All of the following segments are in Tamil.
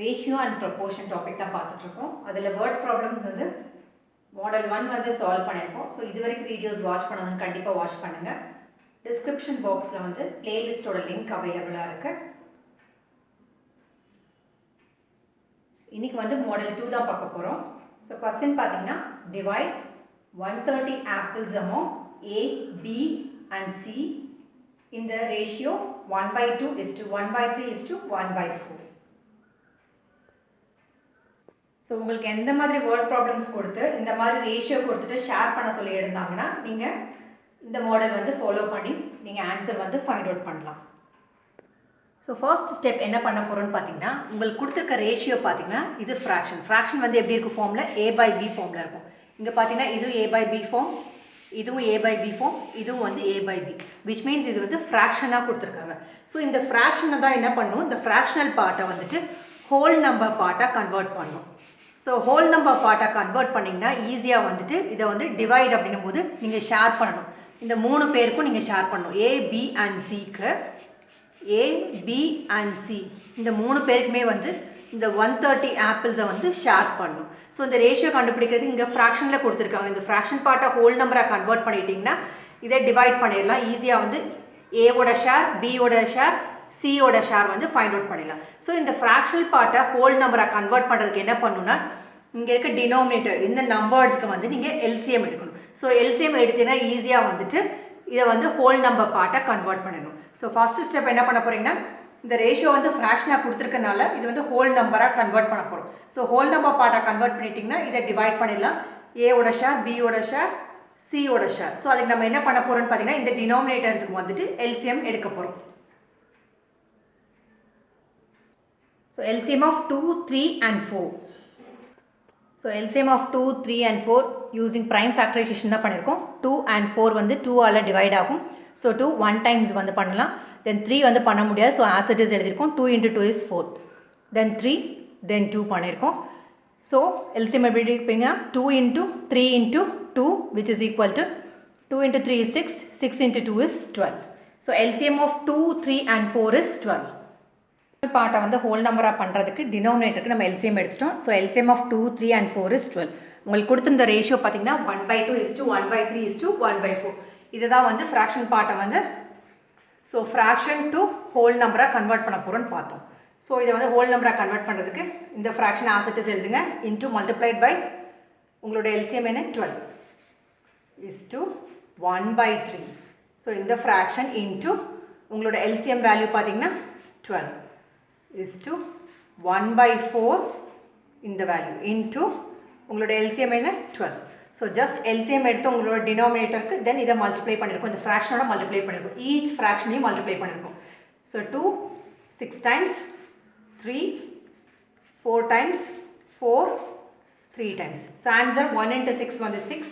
ரேஷியோ அண்ட் ப்ரொபோர்ஷன் டாபிக் தான் பார்த்துட்ருக்கோம். அதில் வேர்ட் ப்ராப்ளம்ஸ் வந்து மாடல் 1 வந்து சால்வ் பண்ணியிருக்கோம். ஸோ இது வரைக்கும் வீடியோஸ் வாட்ச் பண்ணணும்னு கண்டிப்பாக வாட்ச் பண்ணுங்கள். டிஸ்கிரிப்ஷன் பாக்ஸில் வந்து பிளேலிஸ்ட்டோட லிங்க் அவைலபிளாக இருக்குது. இன்றைக்கி வந்து மாடல் 2 தான் பார்க்க போகிறோம். ஸோ கொஸ்டின் பார்த்தீங்கன்னா, divide 130 apples among A, B and C in the ratio 1/2:1/3:1/4. So உங்களுக்கு எந்த மாதிரி வேர்ட் ப்ராப்ளம்ஸ் கொடுத்து இந்த மாதிரி ரேஷியோ கொடுத்துட்டு ஷேர் பண்ண சொல்லி இருந்தாங்கன்னா நீங்கள் இந்த மாடல் வந்து ஃபாலோ பண்ணி நீங்கள் ஆன்சர் வந்து ஃபைண்ட் அவுட் பண்ணலாம். ஸோ ஃபர்ஸ்ட் ஸ்டெப் என்ன பண்ண போகிறோன்னு பார்த்தீங்கன்னா, உங்களுக்கு கொடுத்துருக்க ரேஷியோ பார்த்தீங்கன்னா இது ஃப்ராக்ஷன் வந்து எப்படி இருக்கும் ஃபார்மில் A/B ஃபார்மில் இருக்கும். இங்கே பார்த்தீங்கன்னா இதுவும் A/B ஃபார்ம், இதுவும் A/B ஃபார்ம், இதுவும் வந்து A/B, விச் மீன்ஸ் இது வந்து ஃப்ராக்ஷனாக கொடுத்துருக்காங்க. ஸோ இந்த ஃப்ராக்ஷனை தான் என்ன பண்ணணும், இந்த ஃப்ராக்ஷனல் பார்ட்டை வந்துட்டு ஹோல் நம்பர் பார்ட்டாக கன்வெர்ட் பண்ணணும். ஸோ ஹோல் நம்பர் பார்ட்டாக கன்வெர்ட் பண்ணிங்கன்னா ஈஸியாக வந்துட்டு இதை வந்து டிவைட் அப்படின்னும் போது நீங்கள் ஷேர் பண்ணணும். இந்த 3 பேருக்கும் நீங்கள் ஷேர் பண்ணணும். A, B and Cக்கு A, B and C இந்த 3 பேருக்குமே வந்து இந்த 130 ஆப்பிள்ஸை வந்து ஷேர் பண்ணணும். ஸோ இந்த ரேஷியோ கண்டுபிடிக்கிறதுக்கு இங்கே ஃப்ராக்ஷனில் கொடுத்துருக்காங்க. இந்த ஃப்ராக்ஷன் பார்ட்டை ஹோல் நம்பராக கன்வெர்ட் பண்ணிட்டீங்கன்னா இதை டிவைட் பண்ணிடலாம். ஈஸியாக வந்து ஏவோட ஷேர், பியோட ஷேர், சியோட ஷேர் வந்து ஃபைண்ட் அவுட் பண்ணிடலாம். ஸோ இந்த ஃப்ராக்ஷனல் பார்ட்டை ஹோல் நம்பராக கன்வெர்ட் பண்ணுறதுக்கு என்ன பண்ணணும்னா, இங்கே இருக்க டினாமினேட்டர் இந்த நம்பர்ஸ்க்கு வந்து நீங்கள் எல்சிஎம் எடுக்கணும். ஸோ எல்சிஎம் எடுத்தீங்கன்னா ஈஸியாக வந்துட்டு இதை வந்து ஹோல் நம்பர் பார்ட்டை கன்வெர்ட் பண்ணிடணும். ஸோ ஃபஸ்ட்டு ஸ்டெப் என்ன பண்ண போகிறீங்கன்னா, இந்த ரேஷியோ வந்து ஃப்ராக்ஷனாக கொடுத்துருக்கனால இது வந்து ஹோல் நம்பராக கன்வெர்ட் பண்ண போகிறோம். ஸோ ஹோல் நம்பர் பார்ட்டாக கன்வெர்ட் பண்ணிட்டீங்கன்னா இதை டிவைட் பண்ணிடலாம். ஏவோட ஷேர், பியோட ஷேர், சியோட ஷேர். ஸோ அதுக்கு நம்ம என்ன பண்ண போகிறோம்னு பார்த்தீங்கன்னா, இந்த டினாமினேட்டர்ஸுக்கு வந்துட்டு எல்சிஎம் எடுக்க போகிறோம். So LCM of 2, 3 and 4. So LCM of 2, 3 and 4 using prime factorisation தான் பண்ணியிருக்கோம். 2 and 4 வந்து 2ஆல் டிவைட் ஆகும். ஸோ 2 1 டைம்ஸ் வந்து பண்ணலாம். தென் 3 வந்து பண்ண முடியாது. ஸோ ஆஸ் இட் இஸ் எழுதியிருக்கோம். 2 × 2 is 4. தென் 3, தென் 2 பண்ணியிருக்கோம். ஸோ LCM எப்படி இருப்பீங்க, 2 × 3 × 2 which is equal to 2 × 3 is 6, 6 × 2 is 12. So LCM of 2, 3 and 4 is 12. பார்ட்டை வந்து ஹோல் நம்பராக பண்ணுறதுக்கு டினாமினேட்டருக்கு நம்ம எல்சிஎம் எடுத்துட்டோம். So LCM of 2, 3 and 4 is 12. உங்களுக்கு கொடுத்துருந்த ரேஷியோ பார்த்தீங்கன்னா 1/2:1/3:1/4. இதுதான் வந்து ஃப்ராக்ஷன் பார்ட்டை வந்து ஸோ ஃப்ராக்ஷன் டு ஹோல் நம்பராக கன்வெர்ட் பண்ண போகிறோன்னு பார்த்தோம். ஸோ இதை வந்து ஹோல் நம்பராக கன்வெர்ட் பண்ணுறதுக்கு இந்த ஃப்ராக்ஷன் ஆஸ் இட் இஸ் எழுதுங்க. இன்ட்டு மல்டிப்ளைட் பை உங்களோட எல்சிஎம் என்ன 12 is to 1/3. ஸோ இந்த ஃப்ராக்ஷன் இன்ட்டு உங்களோட எல்சிஎம் வேல்யூ பார்த்தீங்கன்னா 12 is to 1/4 இந்த வேல்யூ இன்ட்டு உங்களோட எல்சிஎம் என்ன 12. ஸோ ஜஸ்ட் எல்சிஎம் எடுத்து உங்களோட டினாமினேட்டருக்கு தென் இதை மல்டிப்ளை பண்ணியிருக்கோம். இந்த ஃப்ராக்ஷனோட மல்டிப்ளை பண்ணியிருக்கோம். ஈச் ஃப்ராக்ஷனையும் மல்டிப்ளை பண்ணியிருக்கோம். So 2 6 times, 3 4 times, 4 3 times. So answer 1 × 6 வந்து 6,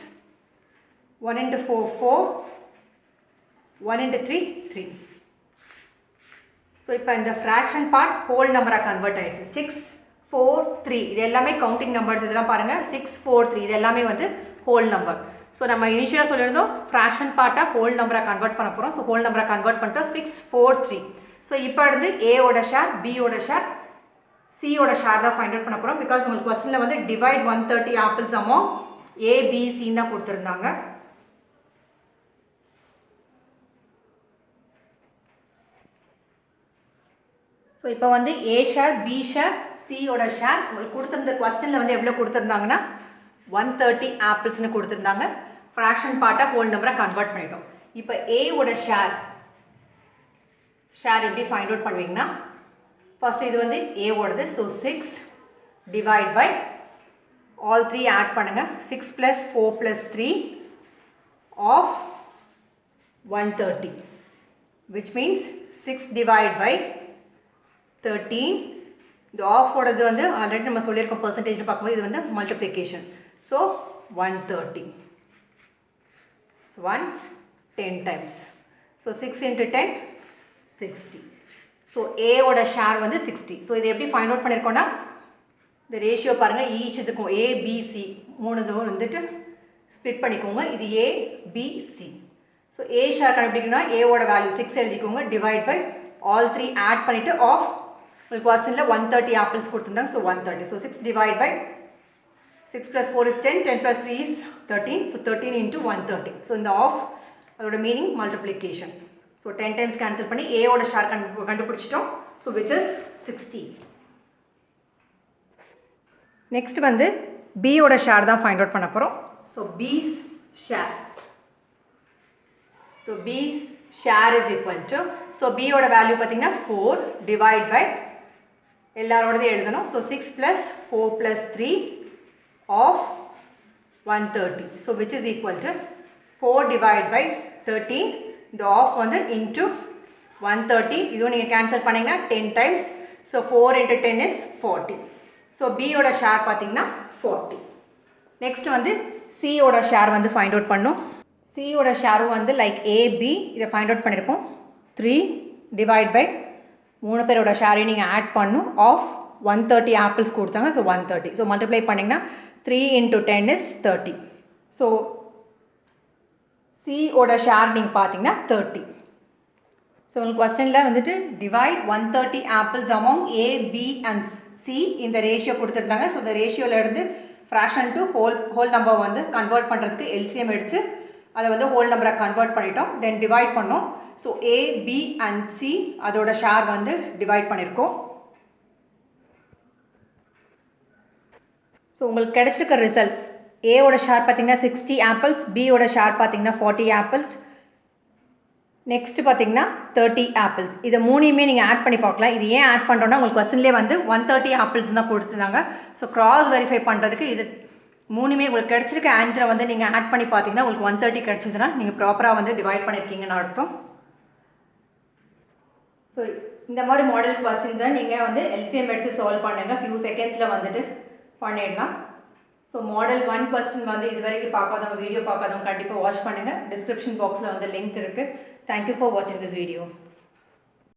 1 × 4 4, 1 × 3 3. ஸோ இப்போ இந்த ஃப்ராக்ஷன் பார்ட் ஹோல் நம்பராக கன்வெர்ட் ஆகிடுச்சு. 6 4 3 இது எல்லாமே கவுண்டிங் நம்பர்ஸ். இதெல்லாம் பாருங்கள் 6 4 3 இது எல்லாமே வந்து ஹோல் நம்பர். ஸோ நம்ம இனிஷியலாக சொல்லியிருந்தோம் ஃப்ராக்ஷன் பார்ட்டாக ஹோல் நம்பராக கன்வெர்ட் பண்ண போகிறோம். ஸோ ஹோல் நம்பராக கன்வெர்ட் பண்ணிட்டோம். 6 4 3. ஸோ இப்போ வந்து ஏவோட ஷேர், பியோட ஷேர், சியோட ஷேர் தான் ஃபைண்ட் அவுட் பண்ண போகிறோம். பிகாஸ் உங்களுக்கு கொஸ்டினில் வந்து divide 130 apples among A, B, C தான் கொடுத்துருந்தாங்க. ஸோ இப்போ வந்து A ஷேர், B ஷேர், சியோட ஷேர் உங்களுக்கு கொடுத்துருந்த கொஸ்டினில் வந்து எவ்வளோ கொடுத்துருந்தாங்கன்னா 130 ஆப்பிள்ஸ்னு கொடுத்துருந்தாங்க. ஃப்ராக்ஷன் பார்ட்டாக ஹோல் நம்பராக கன்வெர்ட் பண்ணிட்டோம். இப்போ ஏவோட ஷேர் எப்படி ஃபைண்ட் அவுட் பண்ணுவீங்கன்னா, ஃபர்ஸ்ட் இது வந்து ஏவோடது. So 6 divide by all 3 add பண்ணுங்கள். 6 + 4 + 3 of 130 which means 6 divide by 13. இந்த ஆஃபோடது வந்து ஆல்ரெடி நம்ம சொல்லியிருக்கோம் பர்சன்டேஜ் பார்க்கும்போது இது வந்து multiplication. So 130 1 10 times. So 6 × 10 60. So ஏவோட ஷேர் வந்து 60. ஸோ இது எப்படி ஃபைண்ட் அவுட் பண்ணியிருக்கோன்னா, இந்த ரேஷியோ பாருங்கள். ஈச் இதுக்கும் ABC 3 இதுவும் வந்துட்டு ஸ்ப்ளிட் பண்ணிக்கோங்க. இது ABC. ஸோ ஏ ஷேர் கண்டுபிடிக்கணும்னா ஏவோட வேல்யூ 6 எழுதிக்கோங்க. டிவைட் பை ஆல் 3 ஆட் பண்ணிவிட்டு ஆஃப் உங்களுக்கு கொஸ்டினில் 130 ஆப்பிள்ஸ் கொடுத்துருந்தாங்க. So 130. So 6 divide by 6 plus 4 is 10, 10 plus 3 is 13. So 13 into 130. So இந்த ஆஃப் அதோட meaning multiplication. So 10 times cancel பண்ணி ஏயோட ஷேர் கண்டுபிடிச்சிட்டோம். So which is 60. நெக்ஸ்ட் வந்து பியோட ஷேர் தான் ஃபைண்ட் அவுட் பண்ண போகிறோம். So B's share. So B's share is equal to, so பியோட வேல்யூ பார்த்தீங்கன்னா 4 டிவைட் பை எல்லாரோடது எழுதணும். So 6 plus 4 plus 3 of 130. So which is equal to 4 divided by 13. The off வந்து into 130. இதுவும் நீங்கள் கேன்சல் பண்ணிங்கன்னா 10 times. So 4 into 10 is 40. So B ஓட ஷேர் பார்த்தீங்கன்னா 40. நெக்ஸ்ட் வந்து C ஓட ஷேர் வந்து ஃபைண்ட் அவுட் பண்ணோம். C ஓட ஷேரும் வந்து லைக் AB இதை ஃபைண்ட் அவுட் பண்ணியிருக்கோம். 3 டிவைட் பை 3 பேரோட ஷேரையும் நீங்கள் ஆட் பண்ணும். ஆஃப் 130 ஆப்பிள்ஸ் கொடுத்தாங்க. ஸோ 130. ஸோ மல்டிப்ளை பண்ணிங்கன்னா 3 into 10 is 30. So C ஓட ஷேர் நீங்கள் பார்த்தீங்கன்னா 30. ஸோ உங்களுக்கு கொஸ்டினில் வந்துட்டு divide 130 apples among A, B and C இந்த ரேஷியோ கொடுத்துருந்தாங்க. ஸோ இந்த ரேஷியோவில் இருந்து ஃப்ராக்ஷன் டு ஹோல் நம்பர் வந்து கன்வெர்ட் பண்ணுறதுக்கு LCM எடுத்து அதை வந்து ஹோல் நம்பரை கன்வெர்ட் பண்ணிட்டோம். தென் டிவைட் பண்ணோம். So A, B and C அதோட ஷேர் வந்து டிவைட் பண்ணியிருக்கோம். ஸோ உங்களுக்கு கிடைச்சிருக்க ரிசல்ட்ஸ் ஏவோட ஷேர் பார்த்தீங்கன்னா 60 ஆப்பிள்ஸ், பியோட ஷேர் பார்த்தீங்கன்னா 40 ஆப்பிள்ஸ், நெக்ஸ்ட் பார்த்தீங்கன்னா 30 ஆப்பிள்ஸ். இதை மூணையுமே நீங்கள் ஆட் பண்ணி பார்க்கலாம். இது ஏன் ஆட் பண்ணுறோன்னா உங்களுக்கு கொஸ்டின்லேயே வந்து 130 ஆப்பிள்ஸ் தான் கொடுத்துருந்தாங்க. ஸோ கிராஸ் வெரிஃபை பண்ணுறதுக்கு இது மூணுமே உங்களுக்கு கிடைச்சிருக்க ஆன்சரை வந்து நீங்கள் ஆட் பண்ணி பார்த்தீங்கன்னா உங்களுக்கு 130 கிடச்சிதுன்னா நீங்கள் ப்ராப்பராக வந்து டிவைட் பண்ணியிருக்கீங்கன்னு அர்த்தம். ஸோ இந்த மாதிரி மாடல் கொஸ்டின்ஸை நீங்கள் வந்து LCM எடுத்து சால்வ் பண்ணுங்கள். ஃபியூ செகண்ட்ஸில் வந்துட்டு பண்ணிடலாம். ஸோ மாடல் 1 கொஸ்டின் வந்து இது வரைக்கும் பார்க்காதவங்க, வீடியோ பார்க்காதவங்க கண்டிப்பாக வாட்ச் பண்ணுங்கள். டிஸ்கிரிப்ஷன் பாக்ஸில் வந்து லிங்க் இருக்குது. தேங்க்யூ ஃபார் வாட்சிங் திஸ் வீடியோ.